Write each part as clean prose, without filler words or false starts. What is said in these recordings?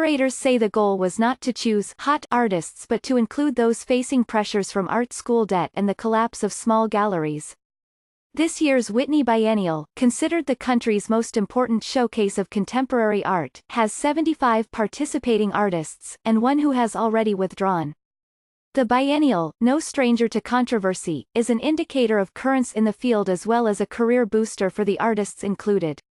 Curators say the goal was not to choose hot artists but to include those facing pressures from art school debt and the collapse of small galleries. This year's Whitney Biennial, considered the country's most important showcase of contemporary art, has 75 participating artists, and one who has already withdrawn. The biennial, no stranger to controversy, is an indicator of currents in the field as well as a career booster for the artists included.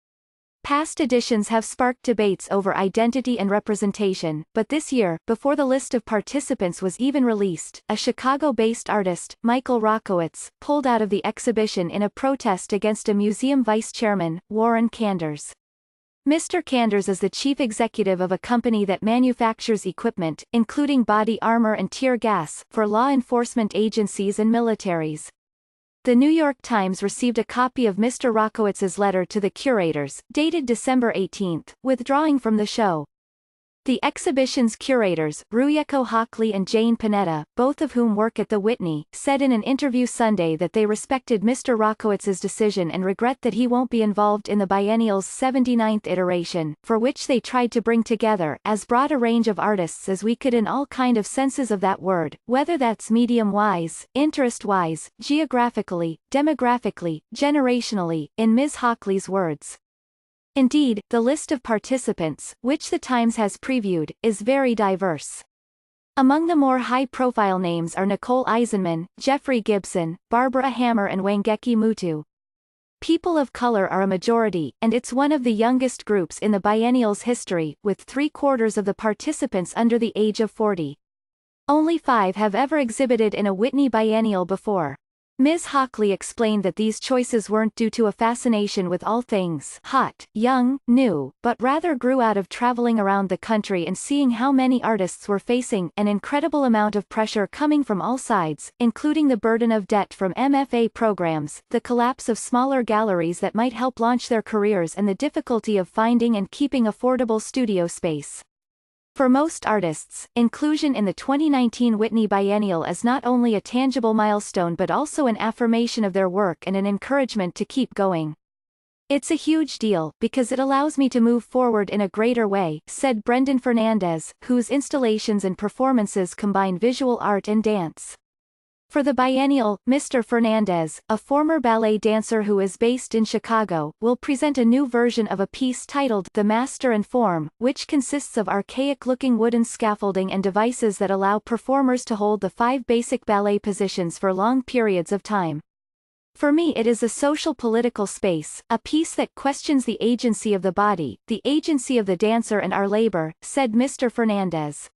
Past editions have sparked debates over identity and representation, but this year, before the list of participants was even released, a Chicago-based artist, Michael Rockowitz, pulled out of the exhibition in a protest against a museum vice chairman, Warren Kanders. Mr. Kanders is the chief executive of a company that manufactures equipment, including body armor and tear gas, for law enforcement agencies and militaries. The New York Times received a copy of Mr. Rockowitz's letter to the curators, dated December 18, withdrawing from the show. The exhibition's curators, Ruyeko Hockley and Jane Panetta, both of whom work at the Whitney, said in an interview Sunday that they respected Mr. Rockowitz's decision and regret that he won't be involved in the biennial's 79th iteration, for which they tried to bring together as broad a range of artists as we could in all kind of senses of that word, whether that's medium-wise, interest-wise, geographically, demographically, generationally, in Ms. Hockley's words. Indeed, the list of participants, which the Times has previewed, is very diverse. Among the more high-profile names are Nicole Eisenman, Jeffrey Gibson, Barbara Hammer and Wangeki Mutu. People of color are a majority, and it's one of the youngest groups in the biennial's history, with 3/4 of the participants under the age of 40. Only 5 have ever exhibited in a Whitney Biennial before. Ms. Hockley explained that these choices weren't due to a fascination with all things hot, young, new, but rather grew out of traveling around the country and seeing how many artists were facing an incredible amount of pressure coming from all sides, including the burden of debt from MFA programs, the collapse of smaller galleries that might help launch their careers and the difficulty of finding and keeping affordable studio space. For most artists, inclusion in the 2019 Whitney Biennial is not only a tangible milestone but also an affirmation of their work and an encouragement to keep going. "It's a huge deal, because it allows me to move forward in a greater way," said Brendan Fernandez, whose installations and performances combine visual art and dance. For the biennial, Mr. Fernandez, a former ballet dancer who is based in Chicago, will present a new version of a piece titled The Master and Form, which consists of archaic-looking wooden scaffolding and devices that allow performers to hold the 5 basic ballet positions for long periods of time. "For me it is a social-political space, a piece that questions the agency of the body, the agency of the dancer and our labor," said Mr. Fernandez.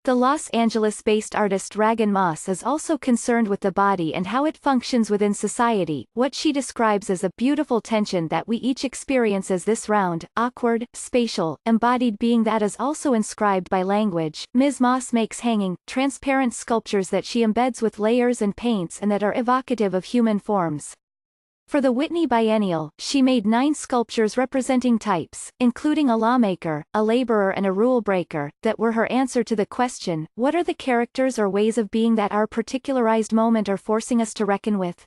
The Los Angeles-based artist Ragan Moss is also concerned with the body and how it functions within society, what she describes as a beautiful tension that we each experience as this round, awkward, spatial, embodied being that is also inscribed by language. Ms. Moss makes hanging, transparent sculptures that she embeds with layers and paints and that are evocative of human forms. For the Whitney Biennial, she made 9 sculptures representing types, including a lawmaker, a laborer and a rule breaker, that were her answer to the question, what are the characters or ways of being that our particularized moment are forcing us to reckon with?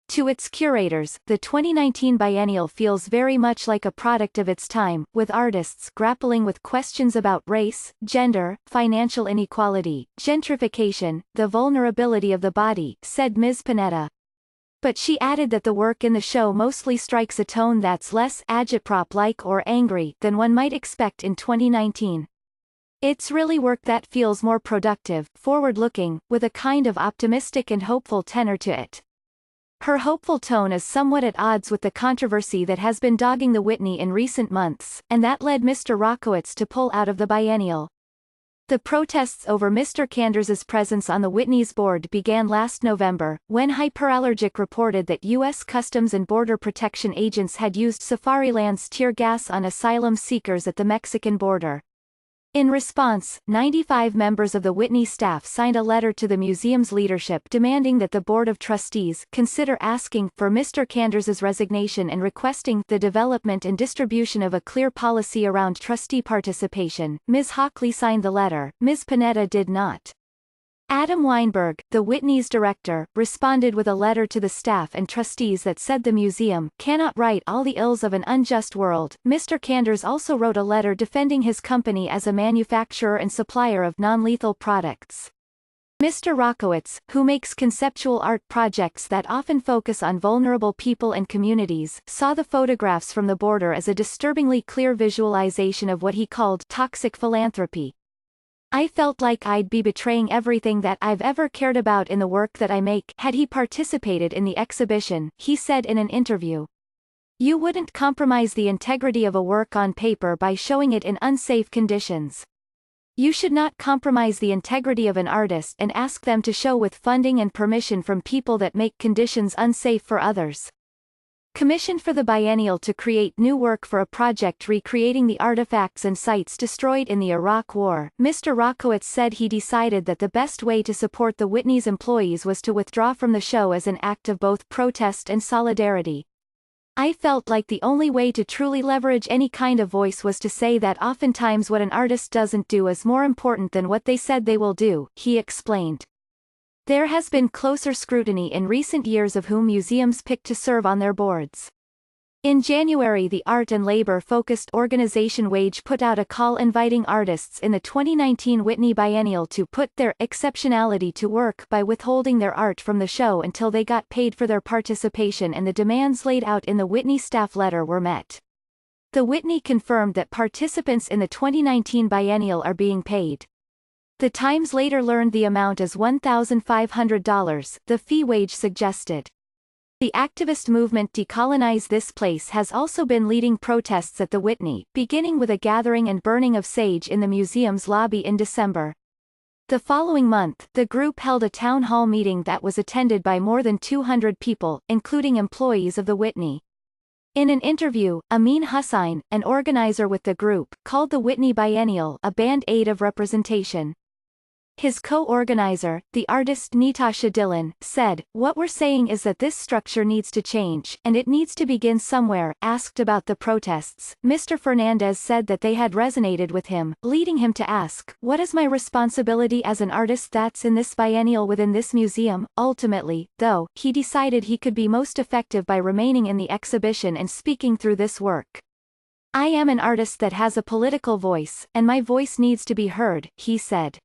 To its curators, the 2019 Biennial feels very much like a product of its time, with artists grappling with questions about race, gender, financial inequality, gentrification, the vulnerability of the body, said Ms. Panetta. But she added that the work in the show mostly strikes a tone that's less agitprop-like or angry than one might expect in 2019. "It's really work that feels more productive, forward-looking, with a kind of optimistic and hopeful tenor to it." Her hopeful tone is somewhat at odds with the controversy that has been dogging the Whitney in recent months, and that led Mr. Rockowitz to pull out of the biennial. The protests over Mr. Kanders's presence on the Whitney's board began last November, when Hyperallergic reported that U.S. Customs and Border Protection agents had used Safariland's tear gas on asylum seekers at the Mexican border. In response, 95 members of the Whitney staff signed a letter to the museum's leadership demanding that the Board of Trustees consider asking for Mr. Kanders's resignation and requesting the development and distribution of a clear policy around trustee participation. Ms. Hockley signed the letter, Ms. Panetta did not. Adam Weinberg, the Whitney's director, responded with a letter to the staff and trustees that said the museum cannot right all the ills of an unjust world. Mr. Kanders also wrote a letter defending his company as a manufacturer and supplier of non-lethal products. Mr. Rockowitz, who makes conceptual art projects that often focus on vulnerable people and communities, saw the photographs from the border as a disturbingly clear visualization of what he called toxic philanthropy. I felt like I'd be betraying everything that I've ever cared about in the work that I make had he participated in the exhibition, he said in an interview. You wouldn't compromise the integrity of a work on paper by showing it in unsafe conditions. You should not compromise the integrity of an artist and ask them to show with funding and permission from people that make conditions unsafe for others. Commissioned for the biennial to create new work for a project recreating the artifacts and sites destroyed in the Iraq War, Mr. Rockowitz said he decided that the best way to support the Whitney's employees was to withdraw from the show as an act of both protest and solidarity. I felt like the only way to truly leverage any kind of voice was to say that oftentimes what an artist doesn't do is more important than what they said they will do, he explained. There has been closer scrutiny in recent years of whom museums pick to serve on their boards. In January, the art and labor-focused organization WAGE put out a call inviting artists in the 2019 Whitney Biennial to put their exceptionality to work by withholding their art from the show until they got paid for their participation, and the demands laid out in the Whitney staff letter were met. The Whitney confirmed that participants in the 2019 Biennial are being paid. The Times later learned the amount as $1,500, the fee WAGE suggested. The activist movement Decolonize This Place has also been leading protests at the Whitney, beginning with a gathering and burning of sage in the museum's lobby in December. The following month, the group held a town hall meeting that was attended by more than 200 people, including employees of the Whitney. In an interview, Amin Hussain, an organizer with the group, called the Whitney Biennial a band-aid of representation. His co-organizer, the artist Natasha Dillon, said, "What we're saying is that this structure needs to change, and it needs to begin somewhere." Asked about the protests, Mr. Fernandez said that they had resonated with him, leading him to ask, "What is my responsibility as an artist that's in this biennial within this museum?" Ultimately, though, he decided he could be most effective by remaining in the exhibition and speaking through this work. "I am an artist that has a political voice, and my voice needs to be heard," he said.